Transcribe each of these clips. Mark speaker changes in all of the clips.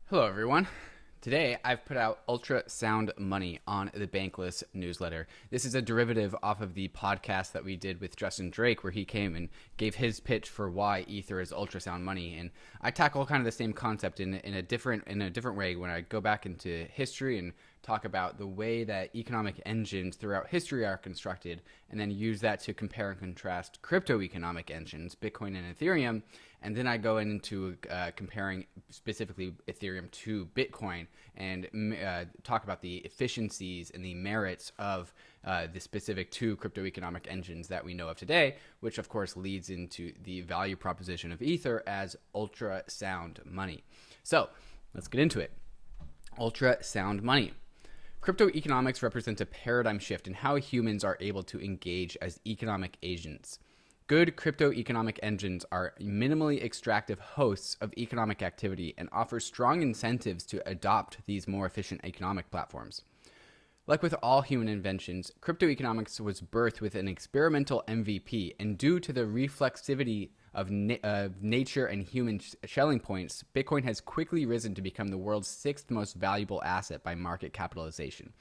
Speaker 1: Hello, everyone. Today, I've put out Ultrasound Money on the Bankless Newsletter. This is a derivative off of the podcast that we did with Justin Drake, where he came and gave his pitch for why Ether is ultrasound money. And I tackle kind of the same concept in a different way when I go back into history and talk about the way that economic engines throughout history are constructed, and then use that to compare and contrast crypto economic engines, Bitcoin and Ethereum. And then I go into comparing specifically Ethereum to Bitcoin and talk about the efficiencies and the merits of the specific two crypto economic engines that we know of today, which of course leads into the value proposition of Ether as ultrasound money. So let's get into it. Ultrasound money. Crypto economics represents a paradigm shift in how humans are able to engage as economic agents. Good crypto economic engines are minimally extractive hosts of economic activity and offer strong incentives to adopt these more efficient economic platforms. Like with all human inventions, crypto economics was birthed with an experimental MVP, and due to the reflexivity of nature and human shelling points, Bitcoin has quickly risen to become the world's sixth most valuable asset by market capitalization.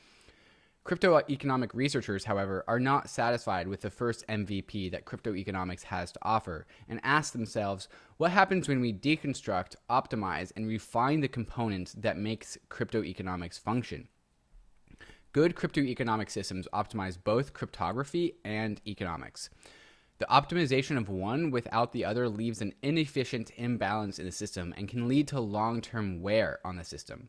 Speaker 1: Crypto economic researchers, however, are not satisfied with the first MVP that crypto economics has to offer and ask themselves, what happens when we deconstruct, optimize, and refine the components that makes crypto economics function? Good crypto economic systems optimize both cryptography and economics. The optimization of one without the other leaves an inefficient imbalance in the system and can lead to long-term wear on the system.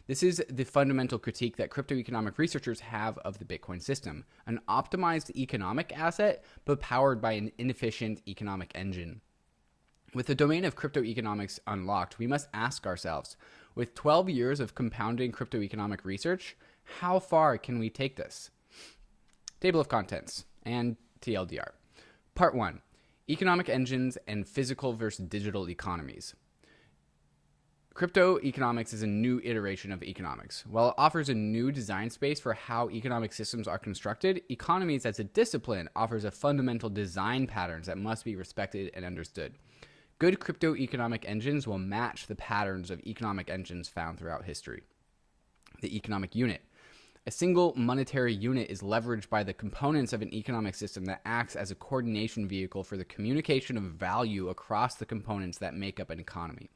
Speaker 1: This is the fundamental critique that crypto economic researchers have of the Bitcoin system, an optimized economic asset, but powered by an inefficient economic engine. With the domain of crypto economics unlocked, we must ask ourselves, with 12 years of compounding crypto economic research, how far can we take this? Table of contents and TLDR. Part 1. Economic engines and physical versus digital economies. Crypto economics is a new iteration of economics. While it offers a new design space for how economic systems are constructed, economies as a discipline offers a fundamental design patterns that must be respected and understood. Good crypto economic engines will match the patterns of economic engines found throughout history. The economic unit. A single monetary unit is leveraged by the components of an economic system that acts as a coordination vehicle for the communication of value across the components that make up an economy.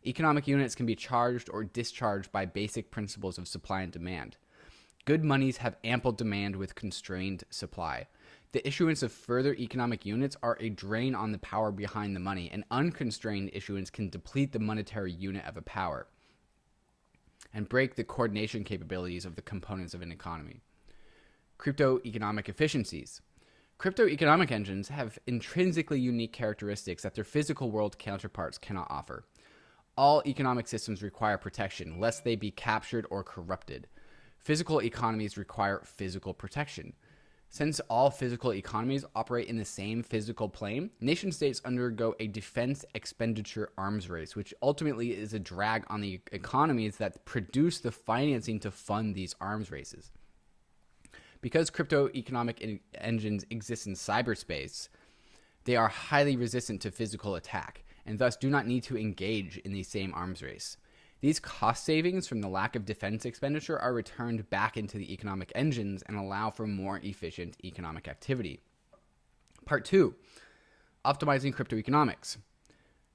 Speaker 1: Economic units can be charged or discharged by basic principles of supply and demand. Good monies have ample demand with constrained supply. The issuance of further economic units are a drain on the power behind the money, and unconstrained issuance can deplete the monetary unit of a power and break the coordination capabilities of the components of an economy. Crypto economic efficiencies. Crypto economic engines have intrinsically unique characteristics that their physical world counterparts cannot offer. All economic systems require protection, lest they be captured or corrupted. Physical economies require physical protection. Since all physical economies operate in the same physical plane, nation-states undergo a defense expenditure arms race, which ultimately is a drag on the economies that produce the financing to fund these arms races. Because crypto economic engines exist in cyberspace, they are highly resistant to physical attack, and thus do not need to engage in the same arms race. These cost savings from the lack of defense expenditure are returned back into the economic engines and allow for more efficient economic activity. Part 2. Optimizing crypto economics.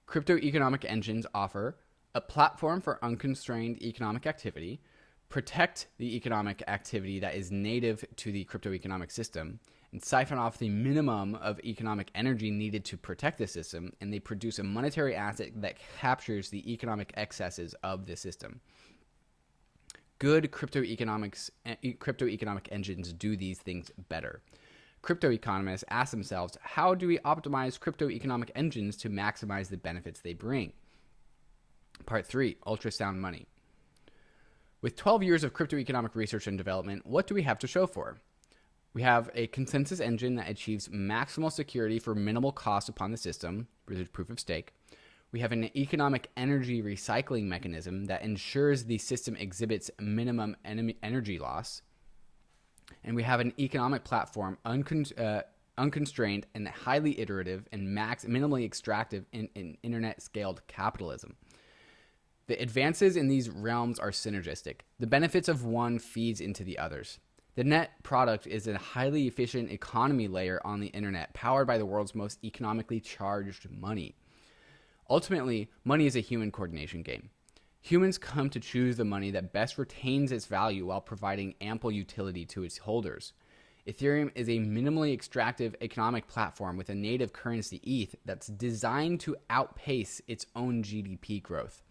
Speaker 1: Crypto economic engines offer a platform for unconstrained economic activity, protect the economic activity that is native to the crypto economic system, and siphon off the minimum of economic energy needed to protect the system, and they produce a monetary asset that captures the economic excesses of the system. Good crypto economic engines do these things better. Crypto economists ask themselves, how do we optimize crypto economic engines to maximize the benefits they bring? Part 3, ultrasound money. With 12 years of crypto economic research and development, what do we have to show for? We have a consensus engine that achieves maximal security for minimal cost upon the system, which is proof of stake. We have an economic energy recycling mechanism that ensures the system exhibits minimum energy loss. And we have an economic platform unconstrained and highly iterative and minimally extractive in internet-scaled capitalism. The advances in these realms are synergistic. The benefits of one feeds into the others. The net product is a highly efficient economy layer on the internet, powered by the world's most economically charged money. Ultimately, money is a human coordination game. Humans come to choose the money that best retains its value while providing ample utility to its holders. Ethereum is a minimally extractive economic platform with a native currency, ETH, that's designed to outpace its own GDP growth.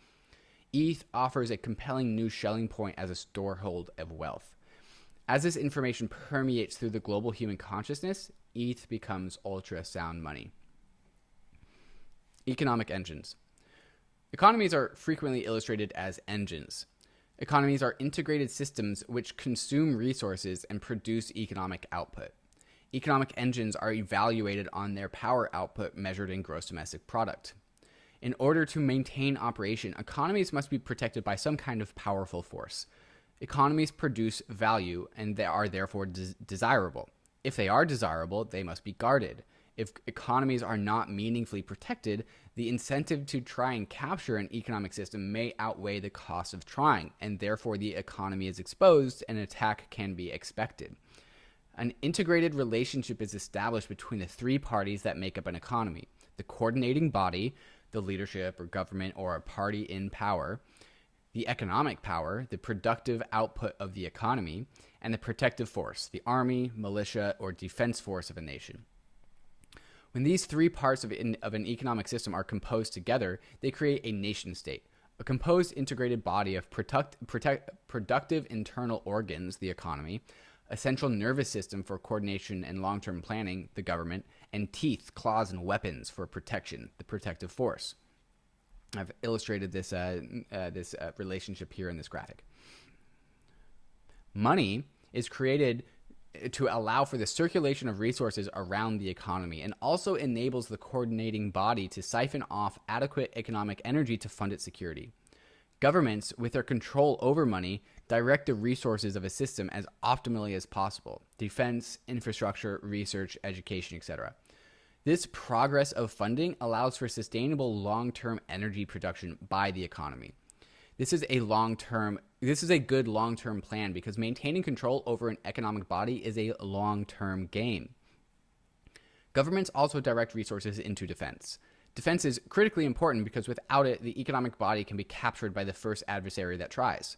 Speaker 1: ETH offers a compelling new selling point as a storehold of wealth. As this information permeates through the global human consciousness, ETH becomes ultra-sound money. Economic engines. Economies are frequently illustrated as engines. Economies are integrated systems which consume resources and produce economic output. Economic engines are evaluated on their power output measured in gross domestic product. In order to maintain operation, economies must be protected by some kind of powerful force. Economies produce value and they are therefore desirable. If they are desirable, they must be guarded. If economies are not meaningfully protected, the incentive to try and capture an economic system may outweigh the cost of trying, and therefore the economy is exposed and an attack can be expected. An integrated relationship is established between the three parties that make up an economy: the coordinating body, the leadership or government or a party in power, the economic power, the productive output of the economy, and the protective force, the army, militia, or defense force of a nation. When these three parts of an economic system are composed together, they create a nation state, a composed integrated body of productive internal organs, the economy, a central nervous system for coordination and long-term planning, the government, and teeth, claws, and weapons for protection, the protective force. I've illustrated this relationship here in this graphic. Money is created to allow for the circulation of resources around the economy and also enables the coordinating body to siphon off adequate economic energy to fund its security. Governments, with their control over money, direct the resources of a system as optimally as possible: defense, infrastructure, research, education, etc. This progress of funding allows for sustainable long-term energy production by the economy. This is a good long-term plan because maintaining control over an economic body is a long-term game. Governments also direct resources into defense. Defense is critically important because without it, the economic body can be captured by the first adversary that tries.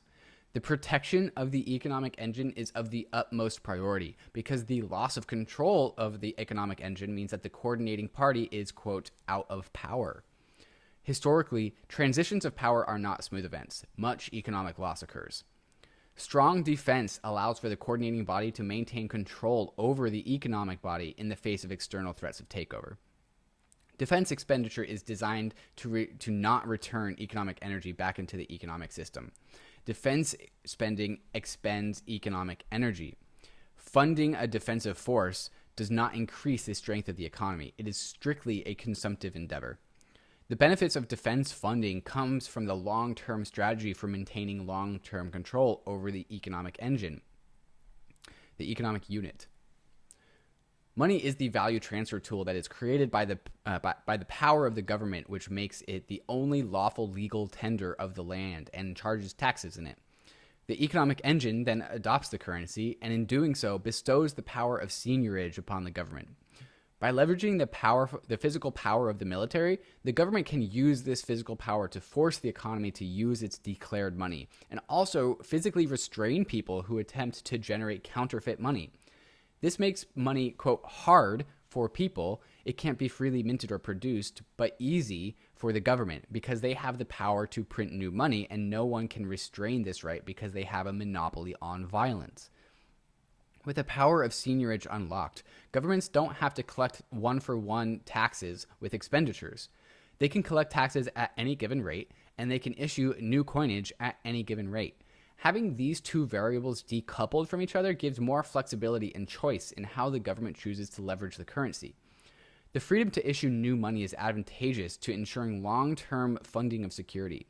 Speaker 1: The protection of the economic engine is of the utmost priority because the loss of control of the economic engine means that the coordinating party is, quote, out of power. Historically, transitions of power are not smooth events. Much economic loss occurs. Strong defense allows for the coordinating body to maintain control over the economic body in the face of external threats of takeover. Defense expenditure is designed to not return economic energy back into the economic system. Defense spending expends economic energy. Funding a defensive force does not increase the strength of the economy. It is strictly a consumptive endeavor. The benefits of defense funding comes from the long-term strategy for maintaining long-term control over the economic engine, the economic unit. Money is the value transfer tool that is created by the power of the government, which makes it the only lawful legal tender of the land and charges taxes in it. The economic engine then adopts the currency and in doing so bestows the power of seigniorage upon the government. By leveraging the physical power of the military, the government can use this physical power to force the economy to use its declared money and also physically restrain people who attempt to generate counterfeit money. This makes money, quote, hard for people. It can't be freely minted or produced, but easy for the government because they have the power to print new money and no one can restrain this right because they have a monopoly on violence. With the power of seigniorage unlocked, governments don't have to collect one-for-one taxes with expenditures. They can collect taxes at any given rate, and they can issue new coinage at any given rate. Having these two variables decoupled from each other gives more flexibility and choice in how the government chooses to leverage the currency. The freedom to issue new money is advantageous to ensuring long-term funding of security.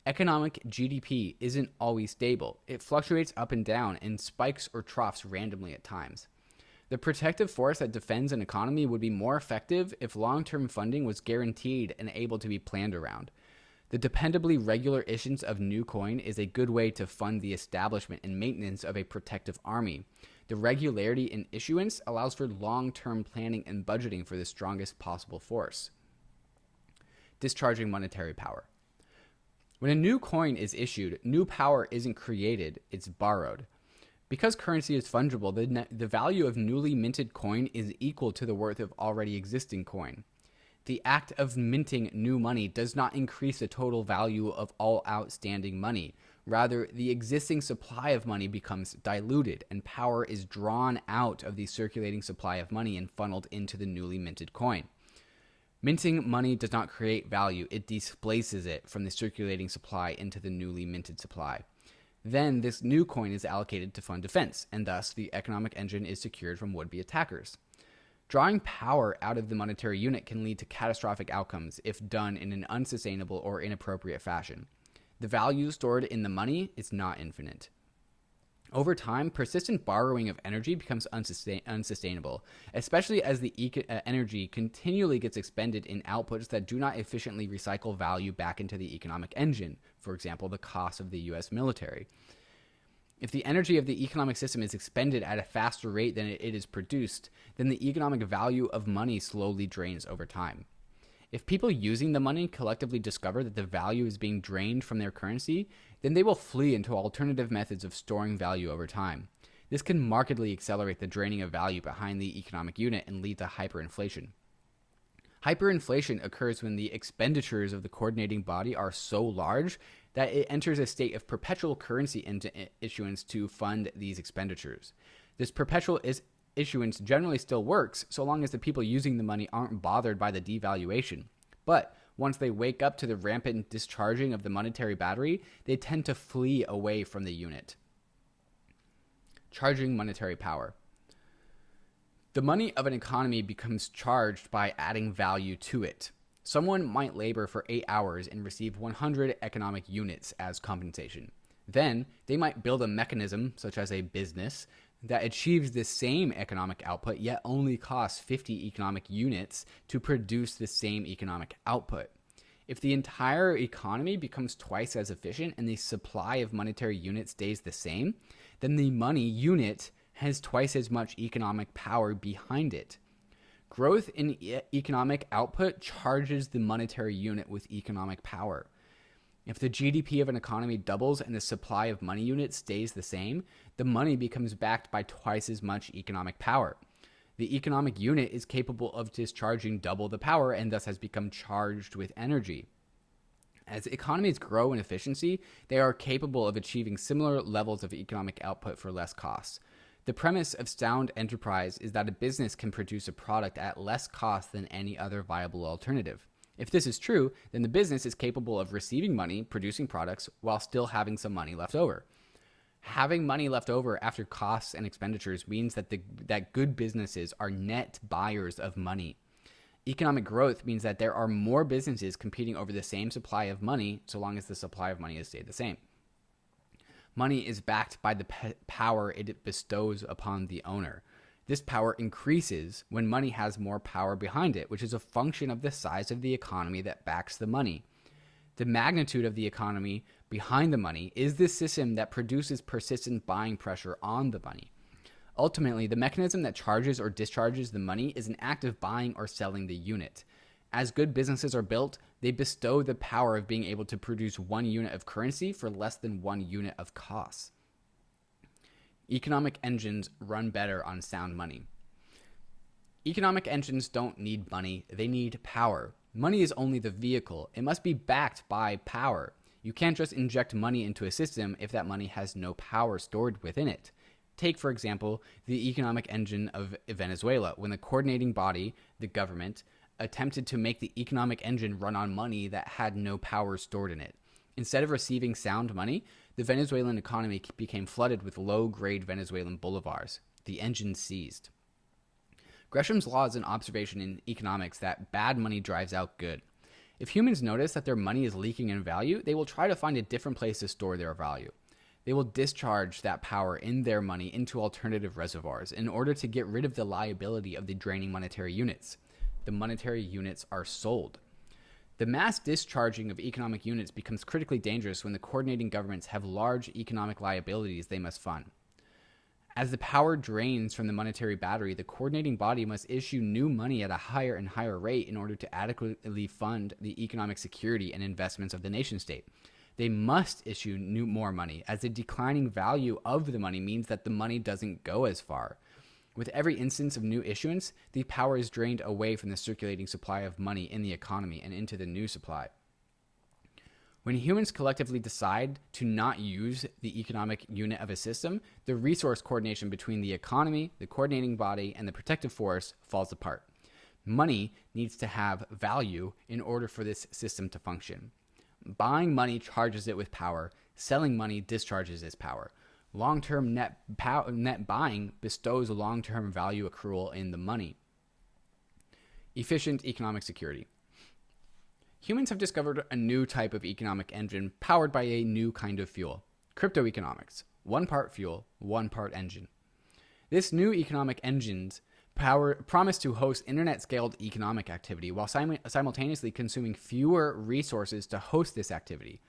Speaker 1: Economic GDP isn't always stable. It fluctuates up and down and spikes or troughs randomly at times. The protective force that defends an economy would be more effective if long-term funding was guaranteed and able to be planned around. The dependably regular issuance of new coin is a good way to fund the establishment and maintenance of a protective army. The regularity in issuance allows for long-term planning and budgeting for the strongest possible force. Discharging monetary power. When a new coin is issued, new power isn't created, it's borrowed. Because currency is fungible, the value of newly minted coin is equal to the worth of already existing coin. The act of minting new money does not increase the total value of all outstanding money. Rather, the existing supply of money becomes diluted, and power is drawn out of the circulating supply of money and funneled into the newly minted coin. Minting money does not create value, it displaces it from the circulating supply into the newly minted supply. Then this new coin is allocated to fund defense, and thus the economic engine is secured from would-be attackers. Drawing power out of the monetary unit can lead to catastrophic outcomes if done in an unsustainable or inappropriate fashion. The value stored in the money is not infinite. Over time, persistent borrowing of energy becomes unsustainable, especially as the energy continually gets expended in outputs that do not efficiently recycle value back into the economic engine, for example, the cost of the US military. If the energy of the economic system is expended at a faster rate than it is produced, then the economic value of money slowly drains over time. If people using the money collectively discover that the value is being drained from their currency, then they will flee into alternative methods of storing value over time. This can markedly accelerate the draining of value behind the economic unit and lead to hyperinflation. Hyperinflation occurs when the expenditures of the coordinating body are so large that it enters a state of perpetual currency issuance to fund these expenditures. This perpetual issuance generally still works so long as the people using the money aren't bothered by the devaluation. But once they wake up to the rampant discharging of the monetary battery, they tend to flee away from the unit. Charging monetary power. The money of an economy becomes charged by adding value to it. Someone might labor for 8 hours and receive 100 economic units as compensation. Then they might build a mechanism, such as a business, that achieves the same economic output yet only costs 50 economic units to produce the same economic output. If the entire economy becomes twice as efficient and the supply of monetary units stays the same, then the money unit has twice as much economic power behind it. Growth in economic output charges the monetary unit with economic power. If the GDP of an economy doubles and the supply of money units stays the same, the money becomes backed by twice as much economic power. The economic unit is capable of discharging double the power and thus has become charged with energy. As economies grow in efficiency, they are capable of achieving similar levels of economic output for less costs. The premise of sound enterprise is that a business can produce a product at less cost than any other viable alternative. If this is true, then the business is capable of receiving money, producing products, while still having some money left over. Having money left over after costs and expenditures means that good businesses are net buyers of money. Economic growth means that there are more businesses competing over the same supply of money so long as the supply of money has stayed the same. Money is backed by the power it bestows upon the owner. This power increases when money has more power behind it, which is a function of the size of the economy that backs the money. The magnitude of the economy behind the money is the system that produces persistent buying pressure on the money. Ultimately, the mechanism that charges or discharges the money is an act of buying or selling the unit. As good businesses are built, they bestow the power of being able to produce 1 unit of currency for less than 1 unit of costs. Economic engines run better on sound money. Economic engines don't need money, they need power. Money is only the vehicle. It must be backed by power. You can't just inject money into a system if that money has no power stored within it. Take, for example, the economic engine of Venezuela, when the coordinating body, the government, attempted to make the economic engine run on money that had no power stored in it. Instead of receiving sound money, the Venezuelan economy became flooded with low-grade Venezuelan bolivars. The engine seized. Gresham's law is an observation in economics that bad money drives out good. If humans notice that their money is leaking in value, they will try to find a different place to store their value. They will discharge that power in their money into alternative reservoirs in order to get rid of the liability of the draining monetary units. The monetary units are sold. The mass discharging of economic units becomes critically dangerous when the coordinating governments have large economic liabilities they must fund. As the power drains from the monetary battery, the coordinating body must issue new money at a higher and higher rate in order to adequately fund the economic security and investments of the nation state. They must issue more money, as the declining value of the money means that the money doesn't go as far. With every instance of new issuance, the power is drained away from the circulating supply of money in the economy and into the new supply. When humans collectively decide to not use the economic unit of a system, the resource coordination between the economy, the coordinating body, and the protective force falls apart. Money needs to have value in order for this system to function. Buying money charges it with power. Selling money discharges its power. Long-term net buying bestows a long-term value accrual in the money. Efficient economic security. Humans have discovered a new type of economic engine powered by a new kind of fuel, cryptoeconomics. 1 part fuel, 1 part engine. This new economic engine's promise to host internet-scaled economic activity while simultaneously consuming fewer resources to host this activity.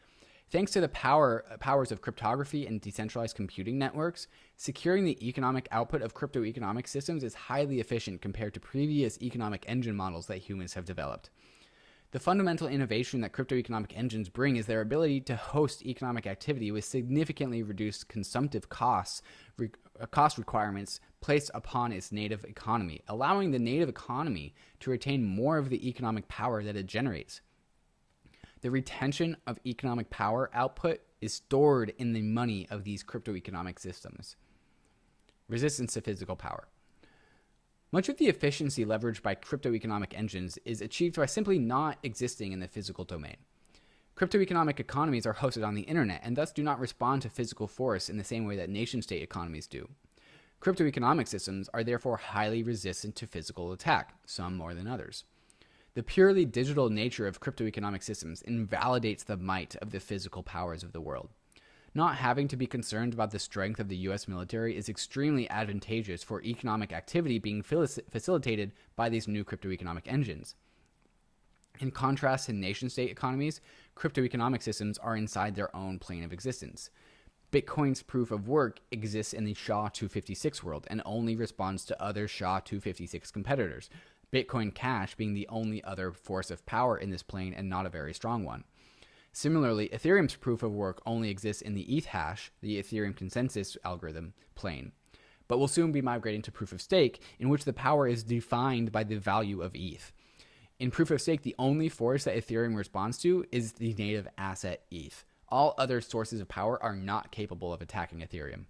Speaker 1: Thanks to the powers of cryptography and decentralized computing networks, securing the economic output of cryptoeconomic systems is highly efficient compared to previous economic engine models that humans have developed. The fundamental innovation that cryptoeconomic engines bring is their ability to host economic activity with significantly reduced consumptive cost requirements placed upon its native economy, allowing the native economy to retain more of the economic power that it generates. The retention of economic power output is stored in the money of these cryptoeconomic systems. Resistance to physical power. Much of the efficiency leveraged by cryptoeconomic engines is achieved by simply not existing in the physical domain. Cryptoeconomic economies are hosted on the internet and thus do not respond to physical force in the same way that nation-state economies do. Cryptoeconomic systems are therefore highly resistant to physical attack, some more than others. The purely digital nature of cryptoeconomic systems invalidates the might of the physical powers of the world. Not having to be concerned about the strength of the U.S. military is extremely advantageous for economic activity being facilitated by these new cryptoeconomic engines. In contrast to nation-state economies, cryptoeconomic systems are inside their own plane of existence. Bitcoin's proof of work exists in the SHA-256 world and only responds to other SHA-256 competitors, Bitcoin Cash being the only other force of power in this plane and not a very strong one. Similarly, Ethereum's proof of work only exists in the ETH hash, the Ethereum consensus algorithm plane, but will soon be migrating to proof of stake, in which the power is defined by the value of ETH. In proof of stake, the only force that Ethereum responds to is the native asset ETH. All other sources of power are not capable of attacking Ethereum.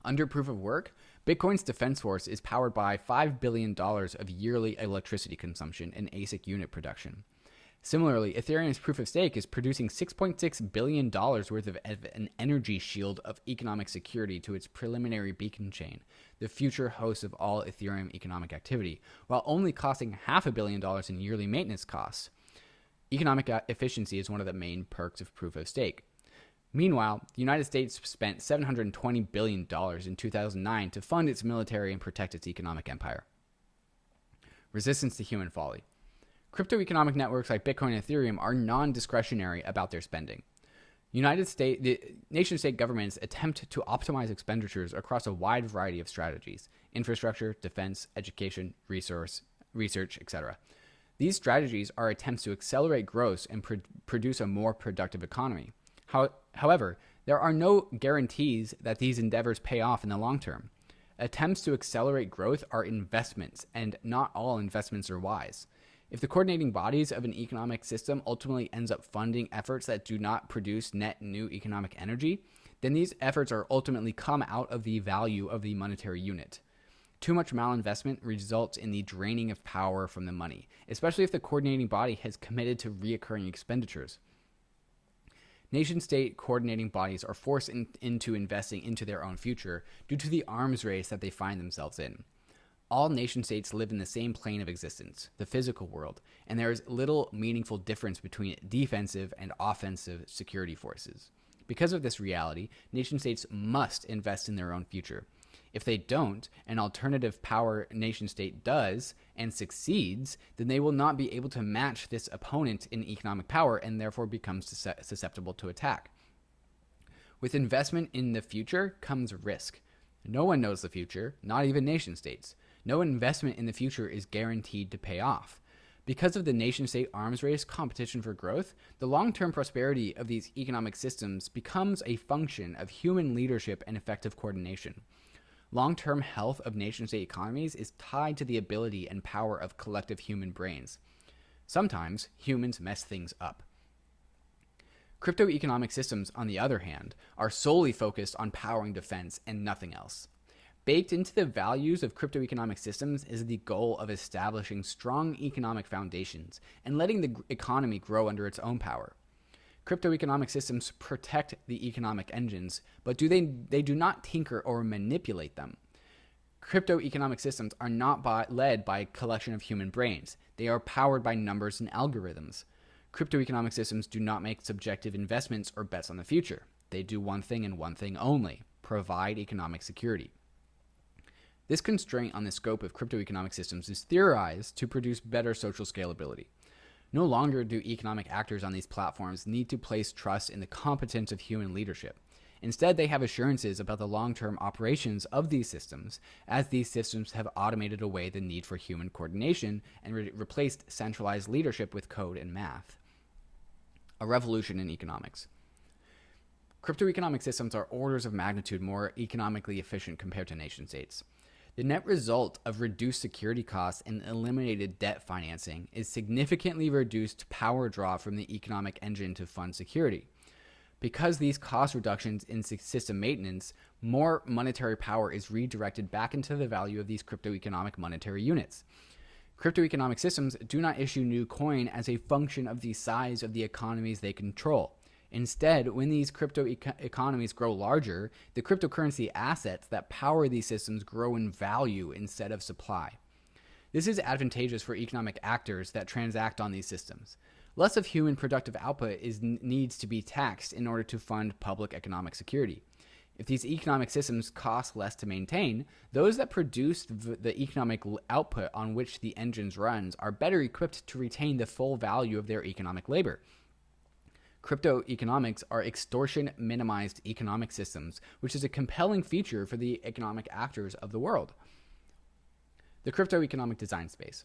Speaker 1: Under proof of work, Bitcoin's defense force is powered by $5 billion of yearly electricity consumption and ASIC unit production. Similarly, Ethereum's proof of stake is producing $6.6 billion worth of an energy shield of economic security to its preliminary beacon chain, the future host of all Ethereum economic activity, while only costing $500 million in yearly maintenance costs. Economic efficiency is one of the main perks of proof of stake. Meanwhile, the United States spent $720 billion in 2009 to fund its military and protect its economic empire. Resistance to human folly. Cryptoeconomic networks like Bitcoin and Ethereum are non-discretionary about their spending. Nation-state governments attempt to optimize expenditures across a wide variety of strategies: infrastructure, defense, education, research, etc. These strategies are attempts to accelerate growth and produce a more productive economy. However, there are no guarantees that these endeavors pay off in the long term. Attempts to accelerate growth are investments, and not all investments are wise. If the coordinating bodies of an economic system ultimately ends up funding efforts that do not produce net new economic energy, then these efforts are ultimately come out of the value of the monetary unit. Too much malinvestment results in the draining of power from the money, especially if the coordinating body has committed to reoccurring expenditures. Nation-state coordinating bodies are forced into investing into their own future due to the arms race that they find themselves in. All nation-states live in the same plane of existence, the physical world, and there is little meaningful difference between defensive and offensive security forces. Because of this reality, nation-states must invest in their own future. If they don't, an alternative power nation state does and succeeds, then they will not be able to match this opponent in economic power and therefore becomes susceptible to attack. With investment in the future comes risk. No one knows the future, not even nation states. No investment in the future is guaranteed to pay off. Because of the nation-state arms race competition for growth, the long-term prosperity of these economic systems becomes a function of human leadership and effective coordination. Long-term health of nation-state economies is tied to the ability and power of collective human brains. Sometimes humans mess things up. Crypto-economic systems, on the other hand, are solely focused on powering defense and nothing else. Baked into the values of crypto-economic systems is the goal of establishing strong economic foundations and letting the economy grow under its own power. Crypto-economic systems protect the economic engines, but they do not tinker or manipulate them. Crypto-economic systems are not led by a collection of human brains. They are powered by numbers and algorithms. Crypto-economic systems do not make subjective investments or bets on the future. They do one thing and one thing only: provide economic security. This constraint on the scope of crypto-economic systems is theorized to produce better social scalability. No longer do economic actors on these platforms need to place trust in the competence of human leadership. Instead, they have assurances about the long-term operations of these systems, as these systems have automated away the need for human coordination and replaced centralized leadership with code and math. A revolution in economics. Crypto-economic systems are orders of magnitude more economically efficient compared to nation-states. The net result of reduced security costs and eliminated debt financing is significantly reduced power draw from the economic engine to fund security. Because these cost reductions in system maintenance, more monetary power is redirected back into the value of these crypto-economic monetary units. Crypto-economic systems do not issue new coin as a function of the size of the economies they control. Instead, when these crypto economies grow larger, the cryptocurrency assets that power these systems grow in value instead of supply. This is advantageous for economic actors that transact on these systems. Less of human productive output needs to be taxed in order to fund public economic security. If these economic systems cost less to maintain, those that produce the economic output on which the engines runs are better equipped to retain the full value of their economic labor. Crypto economics are extortion-minimized economic systems, which is a compelling feature for the economic actors of the world. The crypto economic design space.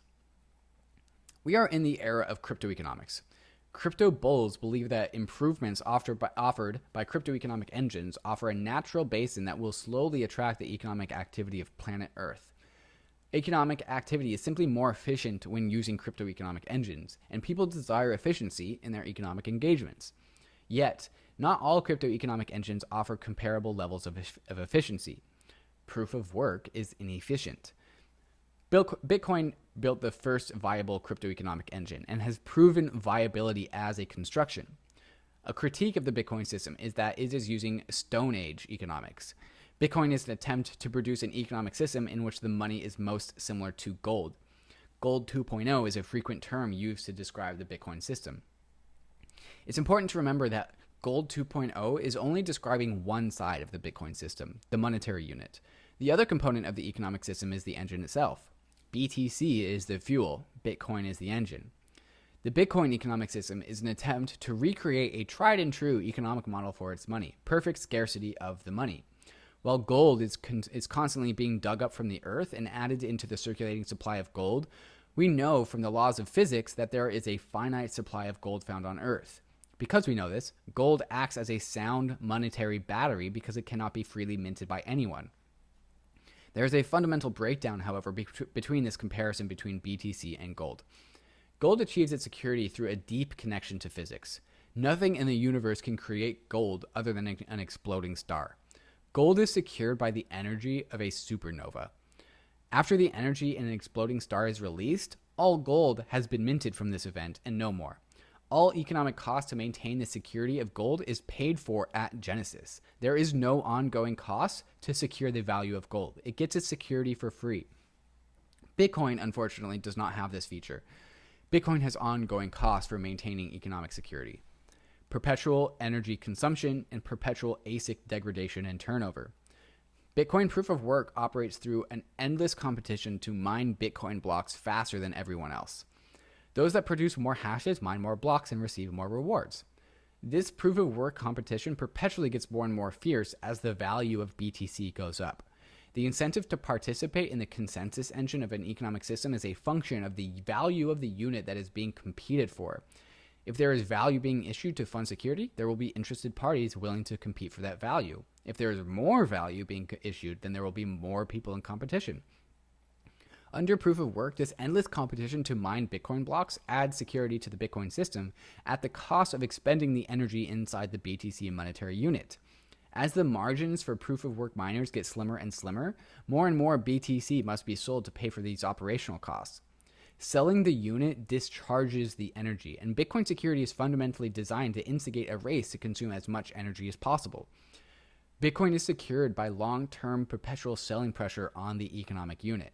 Speaker 1: We are in the era of crypto economics. Crypto bulls believe that improvements offered by crypto economic engines offer a natural basin that will slowly attract the economic activity of planet Earth. Economic activity is simply more efficient when using crypto economic engines, and people desire efficiency in their economic engagements. Yet, not all crypto economic engines offer comparable levels of efficiency. Proof of work is inefficient. Bitcoin built the first viable crypto economic engine and has proven viability as a construction. A critique of the Bitcoin system is that it is using Stone Age economics. Bitcoin is an attempt to produce an economic system in which the money is most similar to gold. Gold 2.0 is a frequent term used to describe the Bitcoin system. It's important to remember that Gold 2.0 is only describing one side of the Bitcoin system, the monetary unit. The other component of the economic system is the engine itself. BTC is the fuel, Bitcoin is the engine. The Bitcoin economic system is an attempt to recreate a tried and true economic model for its money, perfect scarcity of the money. While gold is constantly being dug up from the earth and added into the circulating supply of gold, we know from the laws of physics that there is a finite supply of gold found on earth. Because we know this, gold acts as a sound monetary battery because it cannot be freely minted by anyone. There is a fundamental breakdown, however, between this comparison between BTC and gold. Gold achieves its security through a deep connection to physics. Nothing in the universe can create gold other than an exploding star. Gold is secured by the energy of a supernova. After the energy in an exploding star is released, all gold has been minted from this event and no more. All economic cost to maintain the security of gold is paid for at Genesis. There is no ongoing cost to secure the value of gold. It gets its security for free. Bitcoin, unfortunately, does not have this feature. Bitcoin has ongoing costs for maintaining economic security: perpetual energy consumption and perpetual ASIC degradation and turnover. Bitcoin proof of work operates through an endless competition to mine Bitcoin blocks faster than everyone else. Those that produce more hashes mine more blocks and receive more rewards. This proof of work competition perpetually gets more and more fierce as the value of BTC goes up. The incentive to participate in the consensus engine of an economic system is a function of the value of the unit that is being competed for. If there is value being issued to fund security, there will be interested parties willing to compete for that value. If there is more value being issued, then there will be more people in competition. Under proof of work, this endless competition to mine Bitcoin blocks adds security to the Bitcoin system at the cost of expending the energy inside the BTC monetary unit. As the margins for proof of work miners get slimmer and slimmer, more and more BTC must be sold to pay for these operational costs. Selling the unit discharges the energy, and Bitcoin security is fundamentally designed to instigate a race to consume as much energy as possible. Bitcoin is secured by long-term perpetual selling pressure on the economic unit.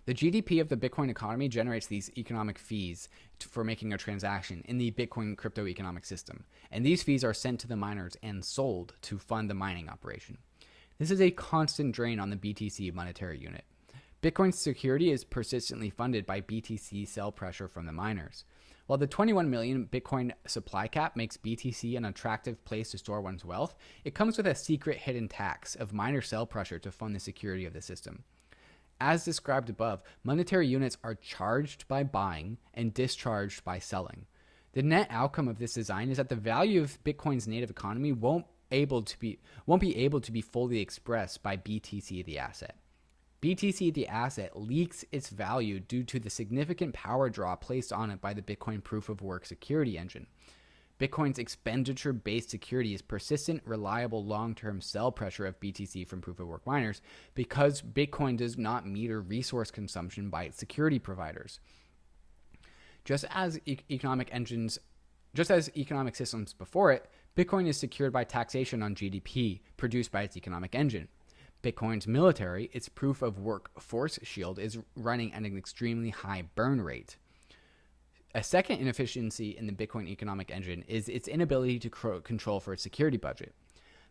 Speaker 1: The GDP of the Bitcoin economy generates these economic fees for making a transaction in the Bitcoin crypto economic system, and these fees are sent to the miners and sold to fund the mining operation. This is a constant drain on the BTC monetary unit. Bitcoin's security is persistently funded by BTC sell pressure from the miners. While the 21 million Bitcoin supply cap makes BTC an attractive place to store one's wealth, it comes with a secret hidden tax of miner sell pressure to fund the security of the system. As described above, monetary units are charged by buying and discharged by selling. The net outcome of this design is that the value of Bitcoin's native economy won't be able to be fully expressed by BTC the asset. BTC the asset leaks its value due to the significant power draw placed on it by the Bitcoin proof of work security engine. Bitcoin's expenditure-based security is persistent, reliable, long-term sell pressure of BTC from proof-of-work miners because Bitcoin does not meter resource consumption by its security providers. Just as economic systems before it, Bitcoin is secured by taxation on GDP produced by its economic engine. Bitcoin's military, its proof-of-work force shield, is running at an extremely high burn rate. A second inefficiency in the Bitcoin economic engine is its inability to control for its security budget.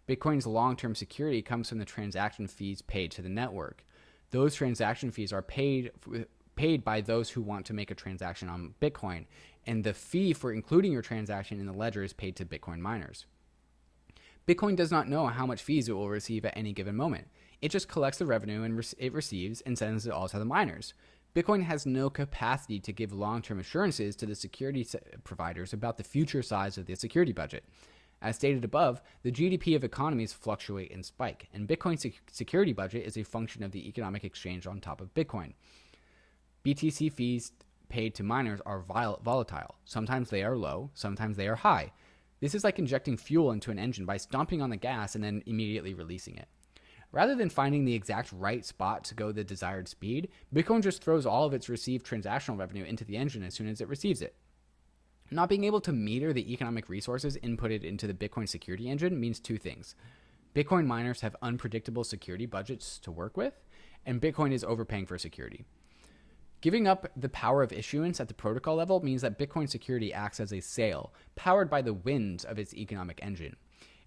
Speaker 1: Bitcoin's long-term security comes from the transaction fees paid to the network. Those transaction fees are paid by those who want to make a transaction on Bitcoin, and the fee for including your transaction in the ledger is paid to Bitcoin miners. Bitcoin does not know how much fees it will receive at any given moment. It just collects the revenue it receives and sends it all to the miners. Bitcoin has no capacity to give long-term assurances to the security providers about the future size of the security budget. As stated above, the GDP of economies fluctuate and spike, and Bitcoin's security budget is a function of the economic exchange on top of Bitcoin. BTC fees paid to miners are volatile. Sometimes they are low, sometimes they are high. This is like injecting fuel into an engine by stomping on the gas and then immediately releasing it. Rather than finding the exact right spot to go the desired speed, Bitcoin just throws all of its received transactional revenue into the engine as soon as it receives it. Not being able to meter the economic resources inputted into the Bitcoin security engine means two things. Bitcoin miners have unpredictable security budgets to work with, and Bitcoin is overpaying for security. Giving up the power of issuance at the protocol level means that Bitcoin security acts as a sail, powered by the winds of its economic engine.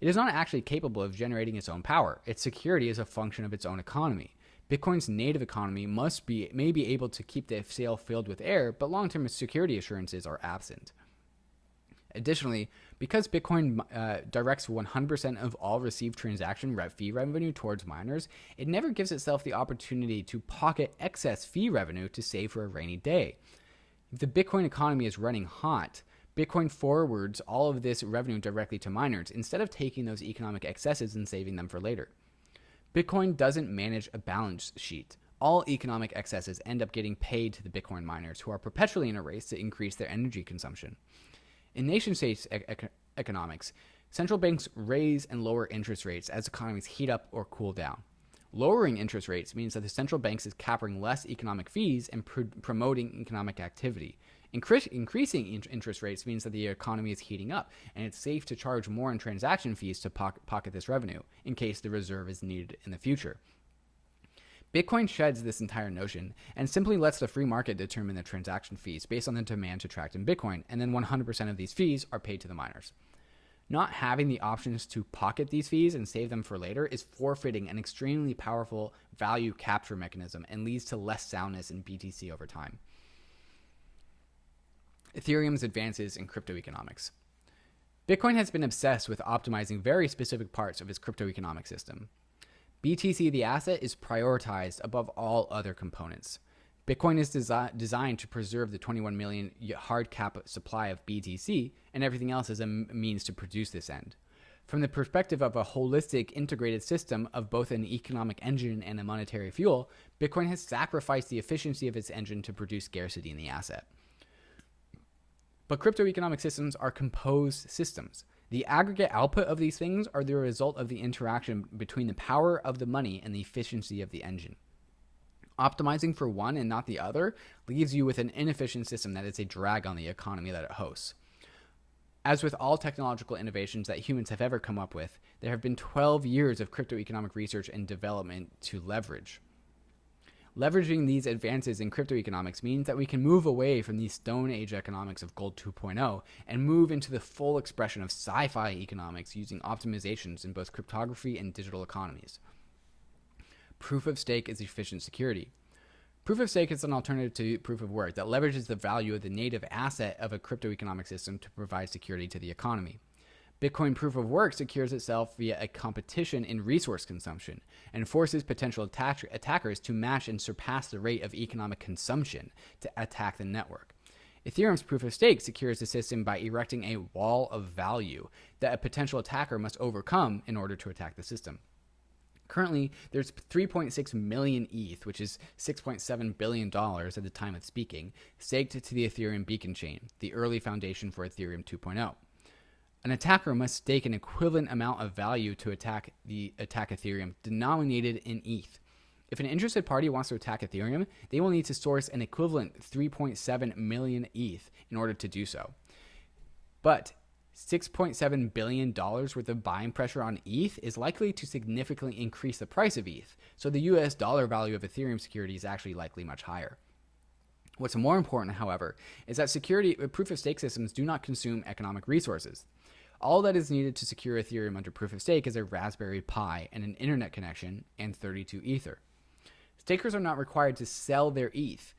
Speaker 1: It is not actually capable of generating its own power. Its security is a function of its own economy. Bitcoin's native economy may be able to keep the sail filled with air, but long-term security assurances are absent. Additionally, because Bitcoin directs 100% of all received transaction fee revenue towards miners, it never gives itself the opportunity to pocket excess fee revenue to save for a rainy day. If the Bitcoin economy is running hot, Bitcoin forwards all of this revenue directly to miners instead of taking those economic excesses and saving them for later. Bitcoin doesn't manage a balance sheet. All economic excesses end up getting paid to the Bitcoin miners, who are perpetually in a race to increase their energy consumption. In nation-state economics, central banks raise and lower interest rates as economies heat up or cool down. Lowering interest rates means that the central banks is capturing less economic fees and promoting economic activity. Increasing interest rates means that the economy is heating up, and it's safe to charge more in transaction fees to pocket this revenue, in case the reserve is needed in the future. Bitcoin sheds this entire notion and simply lets the free market determine the transaction fees based on the demand to transact in Bitcoin, and then 100% of these fees are paid to the miners. Not having the options to pocket these fees and save them for later is forfeiting an extremely powerful value capture mechanism and leads to less soundness in BTC over time. Ethereum's advances in crypto economics. Bitcoin has been obsessed with optimizing very specific parts of its crypto economic system. BTC, the asset, is prioritized above all other components. Bitcoin is designed to preserve the 21 million hard cap supply of BTC, and everything else is a means to produce this end. From the perspective of a holistic, integrated system of both an economic engine and a monetary fuel, Bitcoin has sacrificed the efficiency of its engine to produce scarcity in the asset. But crypto economic systems are composed systems. The aggregate output of these things are the result of the interaction between the power of the money and the efficiency of the engine. Optimizing for one and not the other leaves you with an inefficient system that is a drag on the economy that it hosts. As with all technological innovations that humans have ever come up with, there have been 12 years of crypto economic research and development to leverage. Leveraging these advances in crypto economics means that we can move away from the Stone Age economics of Gold 2.0 and move into the full expression of sci-fi economics using optimizations in both cryptography and digital economies. Proof of stake is efficient security. Proof of stake is an alternative to proof of work that leverages the value of the native asset of a crypto economic system to provide security to the economy. Bitcoin proof of work secures itself via a competition in resource consumption and forces potential attackers to match and surpass the rate of economic consumption to attack the network. Ethereum's proof of stake secures the system by erecting a wall of value that a potential attacker must overcome in order to attack the system. Currently, there's 3.6 million ETH, which is $6.7 billion at the time of speaking, staked to the Ethereum beacon chain, the early foundation for Ethereum 2.0. An attacker must stake an equivalent amount of value to attack Ethereum, denominated in ETH. If an interested party wants to attack Ethereum, they will need to source an equivalent 3.7 million ETH in order to do so. But $6.7 billion worth of buying pressure on ETH is likely to significantly increase the price of ETH, so the US dollar value of Ethereum security is actually likely much higher. What's more important, however, is that proof-of-stake systems do not consume economic resources. All that is needed to secure Ethereum under proof-of-stake is a Raspberry Pi and an internet connection and 32 Ether. Stakers are not required to sell their ETH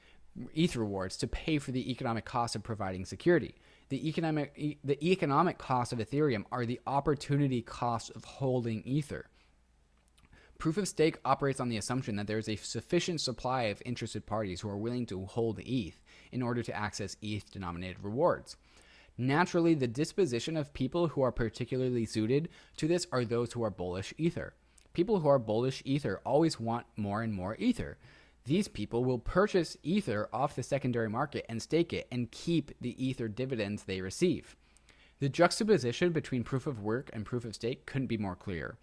Speaker 1: rewards to pay for the economic cost of providing security. The economic cost of Ethereum are the opportunity cost of holding Ether. Proof of stake operates on the assumption that there is a sufficient supply of interested parties who are willing to hold ETH in order to access ETH-denominated rewards. Naturally, the disposition of people who are particularly suited to this are those who are bullish Ether. People who are bullish Ether always want more and more Ether. These people will purchase Ether off the secondary market and stake it and keep the Ether dividends they receive. The juxtaposition between proof of work and proof of stake couldn't be more clear.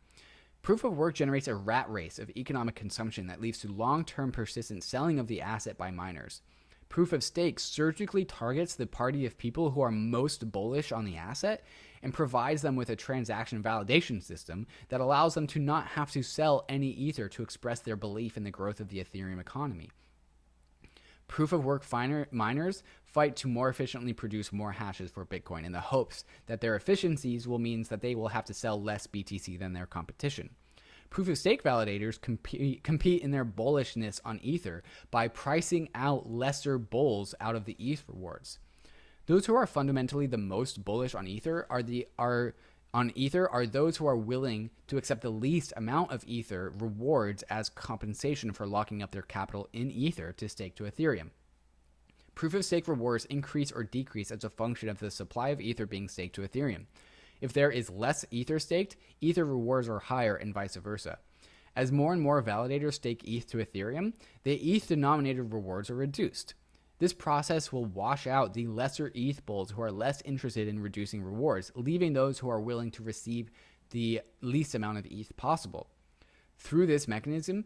Speaker 1: Proof of work generates a rat race of economic consumption that leads to long-term persistent selling of the asset by miners. Proof of stake surgically targets the party of people who are most bullish on the asset and provides them with a transaction validation system that allows them to not have to sell any Ether to express their belief in the growth of the Ethereum economy. Proof of work miners fight to more efficiently produce more hashes for Bitcoin in the hopes that their efficiencies will mean that they will have to sell less BTC than their competition. Proof of stake validators compete in their bullishness on Ether by pricing out lesser bulls out of the ETH rewards. Those who are fundamentally the most bullish on Ether are those who are willing to accept the least amount of Ether rewards as compensation for locking up their capital in Ether to stake to Ethereum. Proof of stake rewards increase or decrease as a function of the supply of Ether being staked to Ethereum. If there is less Ether staked, Ether rewards are higher and vice versa. As more and more validators stake ETH to Ethereum, the ETH-denominated rewards are reduced. This process will wash out the lesser ETH bulls who are less interested in reducing rewards, leaving those who are willing to receive the least amount of ETH possible. Through this mechanism,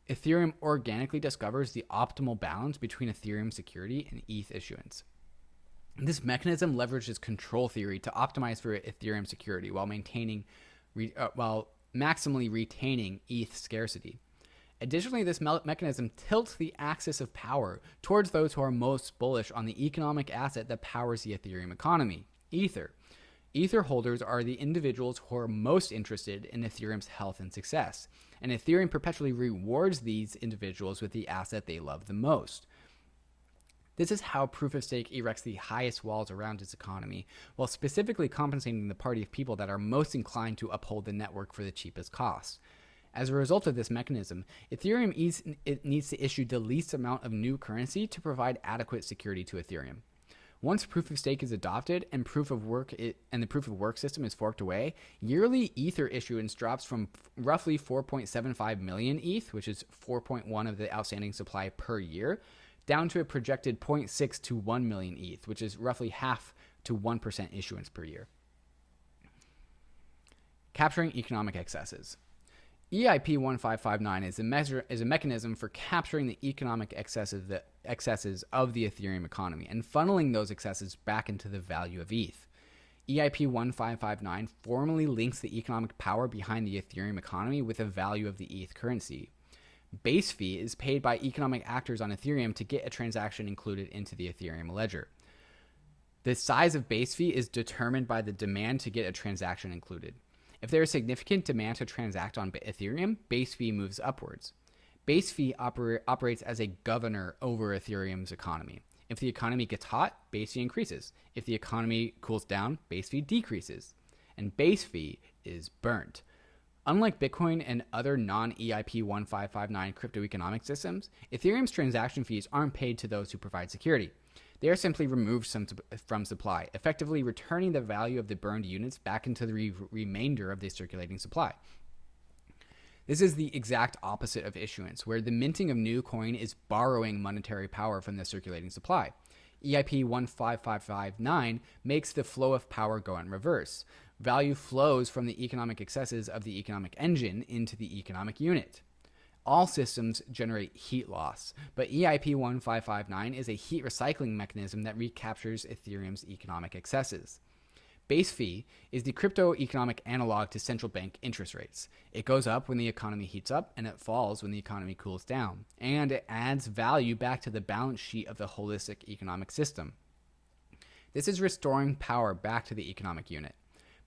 Speaker 1: Ethereum organically discovers the optimal balance between Ethereum security and ETH issuance. This mechanism leverages control theory to optimize for Ethereum security while maximally retaining ETH scarcity. Additionally, this mechanism tilts the axis of power towards those who are most bullish on the economic asset that powers the Ethereum economy, Ether. Ether holders are the individuals who are most interested in Ethereum's health and success, and Ethereum perpetually rewards these individuals with the asset they love the most. This is how proof of stake erects the highest walls around its economy, while specifically compensating the party of people that are most inclined to uphold the network for the cheapest cost. As a result of this mechanism, Ethereum needs to issue the least amount of new currency to provide adequate security to Ethereum. Once proof of stake is adopted and the proof of work system is forked away, yearly Ether issuance drops from roughly 4.75 million ETH, which is 4.1 of the outstanding supply per year, down to a projected 0.6 to 1 million ETH, which is roughly half to 1% issuance per year. Capturing economic excesses. EIP 1559 is a mechanism for capturing the economic excesses of the Ethereum economy and funneling those excesses back into the value of ETH. EIP 1559 formally links the economic power behind the Ethereum economy with the value of the ETH currency. Base fee is paid by economic actors on Ethereum to get a transaction included into the Ethereum ledger. The size of base fee is determined by the demand to get a transaction included. If there is significant demand to transact on Ethereum, base fee moves upwards. Base fee operates as a governor over Ethereum's economy. If the economy gets hot, base fee increases. If the economy cools down, base fee decreases. And base fee is burnt. Unlike Bitcoin and other non-EIP 1559 crypto economic systems, Ethereum's transaction fees aren't paid to those who provide security. They are simply removed from supply, effectively returning the value of the burned units back into the remainder of the circulating supply. This is the exact opposite of issuance, where the minting of new coin is borrowing monetary power from the circulating supply. EIP 1559 makes the flow of power go in reverse. Value flows from the economic excesses of the economic engine into the economic unit. All systems generate heat loss, but EIP 1559 is a heat recycling mechanism that recaptures Ethereum's economic excesses. Base fee is the crypto economic analog to central bank interest rates. It goes up when the economy heats up, and it falls when the economy cools down, and it adds value back to the balance sheet of the holistic economic system. This is restoring power back to the economic unit.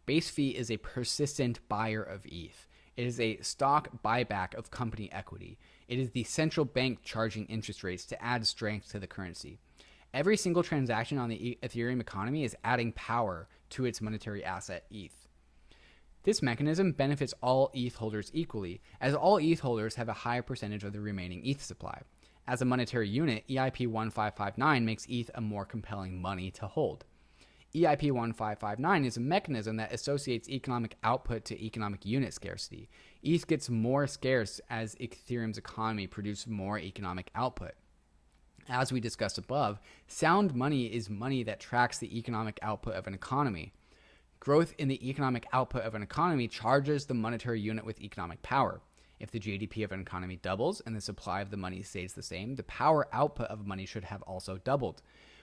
Speaker 1: Base fee is a persistent buyer of ETH. It is a stock buyback of company equity. It is the central bank charging interest rates to add strength to the currency. Every single transaction on the Ethereum economy is adding power to its monetary asset, ETH. This mechanism benefits all ETH holders equally, as all ETH holders have a higher percentage of the remaining ETH supply. As a monetary unit, EIP 1559 makes ETH a more compelling money to hold. EIP 1559 is a mechanism that associates economic output to economic unit scarcity. ETH gets more scarce as Ethereum's economy produces more economic output. As we discussed above, sound money is money that tracks the economic output of an economy. Growth in the economic output of an economy charges the monetary unit with economic power. If the GDP of an economy doubles and the supply of the money stays the same, the power output of money should have also doubled.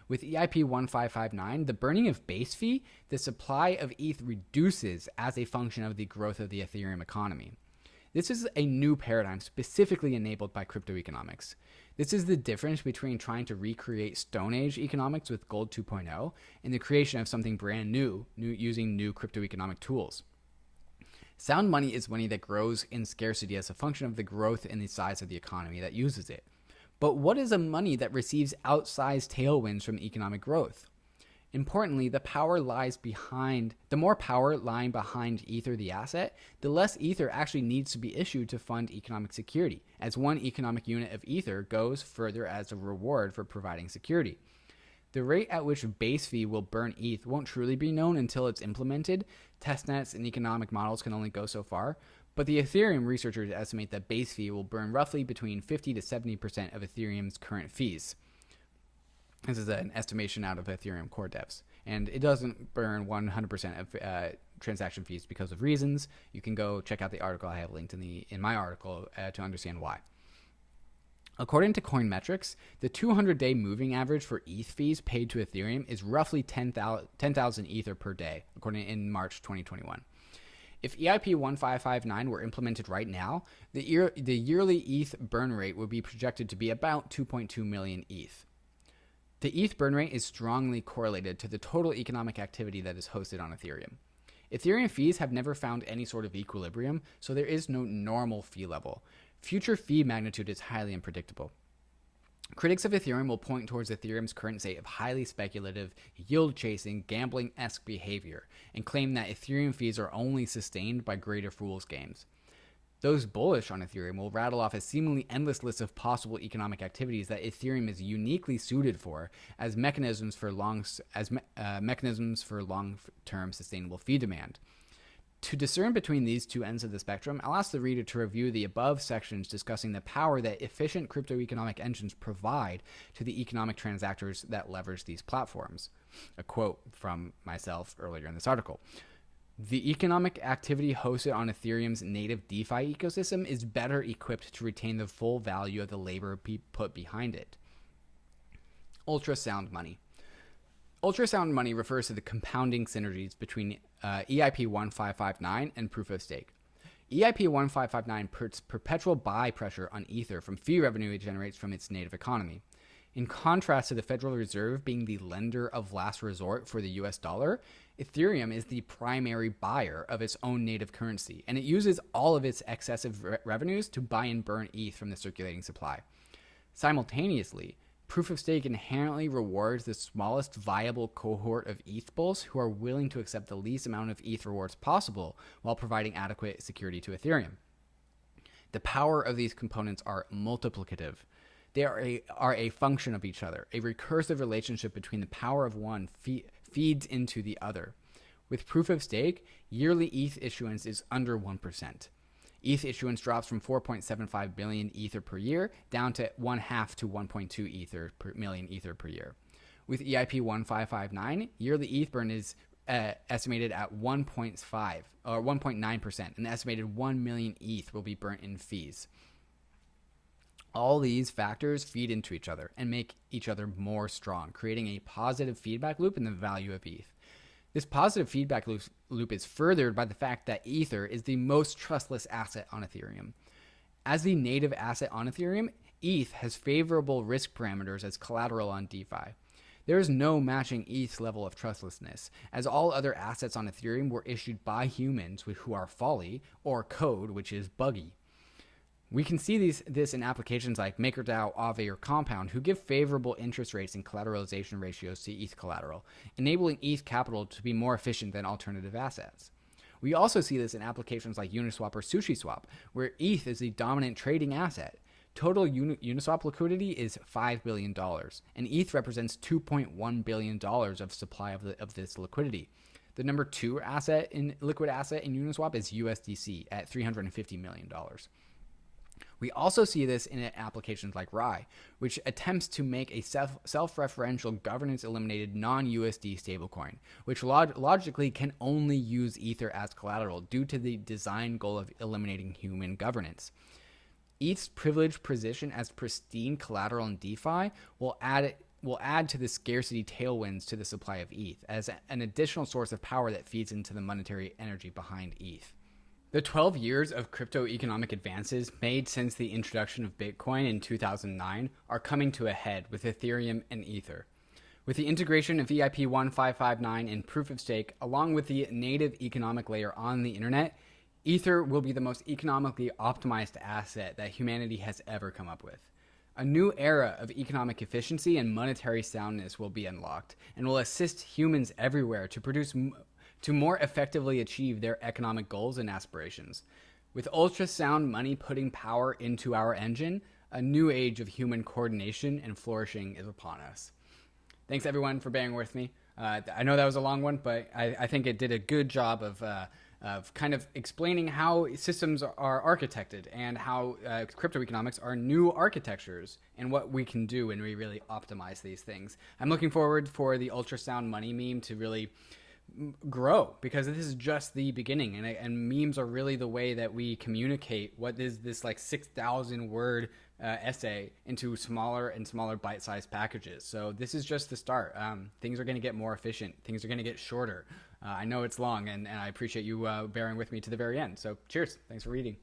Speaker 1: With EIP 1559, the burning of base fee, the supply of ETH reduces as a function of the growth of the Ethereum economy. This is a new paradigm specifically enabled by crypto economics. This is the difference between trying to recreate Stone Age economics with Gold 2.0 and the creation of something brand new using new crypto economic tools. Sound money is money that grows in scarcity as a function of the growth in the size of the economy that uses it. But what is a money that receives outsized tailwinds from economic growth? Importantly, the more power lying behind Ether, the asset, the less Ether actually needs to be issued to fund economic security, as one economic unit of Ether goes further as a reward for providing security. The rate at which base fee will burn ETH won't truly be known until it's implemented. Testnets and economic models can only go so far. But the Ethereum researchers estimate that base fee will burn roughly between 50 to 70% of Ethereum's current fees. This is an estimation out of Ethereum core devs. And it doesn't burn 100% of transaction fees because of reasons. You can go check out the article I have linked in my article to understand why. According to Coinmetrics, the 200-day moving average for ETH fees paid to Ethereum is roughly 10,000 Ether per day, according in March 2021. If EIP 1559 were implemented right now, the yearly ETH burn rate would be projected to be about 2.2 million ETH. The ETH burn rate is strongly correlated to the total economic activity that is hosted on Ethereum. Ethereum fees have never found any sort of equilibrium, so there is no normal fee level. Future fee magnitude is highly unpredictable. Critics of Ethereum will point towards Ethereum's current state of highly speculative, yield-chasing, gambling-esque behavior, and claim that Ethereum fees are only sustained by greater fool's games. Those bullish on Ethereum will rattle off a seemingly endless list of possible economic activities that Ethereum is uniquely suited for as mechanisms for long-term sustainable fee demand. To discern between these two ends of the spectrum, I'll ask the reader to review the above sections discussing the power that efficient crypto-economic engines provide to the economic transactors that leverage these platforms. A quote from myself earlier in this article. The economic activity hosted on Ethereum's native DeFi ecosystem is better equipped to retain the full value of the labor put behind it. Ultrasound money. Ultrasound money refers to the compounding synergies between EIP 1559 and proof of stake. EIP 1559 puts perpetual buy pressure on Ether from fee revenue it generates from its native economy. In contrast to the Federal Reserve being the lender of last resort for the US dollar, Ethereum is the primary buyer of its own native currency, and it uses all of its excessive revenues to buy and burn ETH from the circulating supply. Simultaneously, proof of stake inherently rewards the smallest viable cohort of ETH bulls who are willing to accept the least amount of ETH rewards possible while providing adequate security to Ethereum. The power of these components are multiplicative. They are a function of each other. A recursive relationship between the power of one feeds into the other. With proof of stake, yearly ETH issuance is under 1%. ETH issuance drops from 4.75 billion Ether per year down to 1/2 to 1.2 million Ether per year. With EIP 1559, yearly ETH burn is estimated at 1.5 or 1.9%. An estimated 1 million ETH will be burnt in fees. All these factors feed into each other and make each other more strong, creating a positive feedback loop in the value of ETH. This positive feedback loop is furthered by the fact that Ether is the most trustless asset on Ethereum. As the native asset on Ethereum, ETH has favorable risk parameters as collateral on DeFi. There is no matching ETH's level of trustlessness, as all other assets on Ethereum were issued by humans who are folly, or code, which is buggy. We can see this in applications like MakerDAO, AAVE, or Compound, who give favorable interest rates and collateralization ratios to ETH collateral, enabling ETH capital to be more efficient than alternative assets. We also see this in applications like Uniswap or SushiSwap, where ETH is the dominant trading asset. Total Uniswap liquidity is $5 billion, and ETH represents $2.1 billion of supply of this liquidity. The number 2 liquid asset in Uniswap is USDC at $350 million. We also see this in applications like RAI, which attempts to make a self-referential governance-eliminated non-USD stablecoin, which logically can only use Ether as collateral due to the design goal of eliminating human governance. ETH's privileged position as pristine collateral in DeFi will add to the scarcity tailwinds to the supply of ETH as an additional source of power that feeds into the monetary energy behind ETH. The 12 years of crypto economic advances made since the introduction of Bitcoin in 2009 are coming to a head with Ethereum and Ether. With the integration of EIP 1559 and proof of stake, along with the native economic layer on the internet, Ether will be the most economically optimized asset that humanity has ever come up with. A new era of economic efficiency and monetary soundness will be unlocked and will assist humans everywhere to more effectively achieve their economic goals and aspirations. With ultrasound money putting power into our engine, a new age of human coordination and flourishing is upon us. Thanks everyone for bearing with me. I know that was a long one, but I think it did a good job of kind of explaining how systems are architected and how crypto economics are new architectures and what we can do when we really optimize these things. I'm looking forward for the ultrasound money meme to really grow, because this is just the beginning, and memes are really the way that we communicate what is this like 6,000 word essay into smaller and smaller bite-sized packages. So this is just the start. Things are going to get more efficient. Things are going to get shorter. I know it's long, and I appreciate you bearing with me to the very end. So cheers. Thanks for reading.